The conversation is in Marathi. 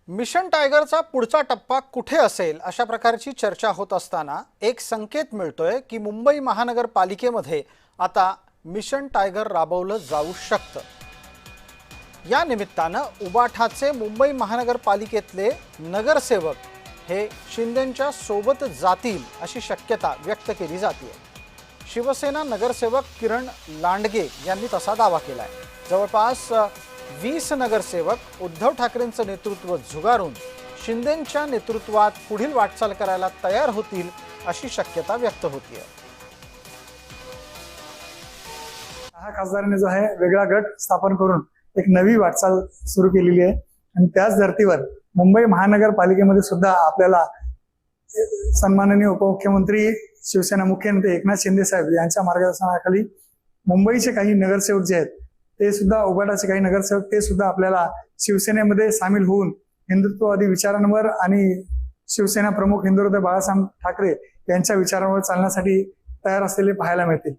मिशन टायगरचा पुढचा टप्पा कुठे असेल अशा प्रकारची चर्चा होत असताना एक संकेत मिळतोय की मुंबई महानगरपालिकेमध्ये आता मिशन टायगर राबवलं जाऊ शकतं। या निमित्तानं उबाठाचे मुंबई महानगरपालिकेतले नगरसेवक हे शिंदेंच्या सोबत जातील अशी शक्यता व्यक्त केली जाते। शिवसेना नगरसेवक किरण लांडगे यांनी तसा दावा केलाय। जवळपास 20 नगरसेवक उद्धव ठाकरेंचं नेतृत्व झुगारून शिंदेंच्या नेतृत्वात पुढील वाटचाल करायला तयार होतील अशी शक्यता व्यक्त होतीये। खासदारांनी जो आहे वेगळा गट स्थापन करून एक नवी वाटचाल सुरू केलेली आहे आणि त्याच धर्तीवर मुंबई महानगरपालिकेमध्ये सुद्धा आपल्याला सन्माननीय उपमुख्यमंत्री शिवसेना मुख्यमंत्री एकनाथ शिंदे साहेब यांच्या मार्गदर्शनाखाली मुंबईचे काही नगरसेवक जे आहेत ते सुद्धा उबाटाचे काही नगरसेवक ते सुद्धा आपल्याला शिवसेनेमध्ये सामील होऊन हिंदुत्ववादी विचारांवर आणि शिवसेना प्रमुख हिंदुत्व बाळासाहेब ठाकरे यांच्या विचारांवर चालण्यासाठी तयार असलेले पाहायला मिळतील।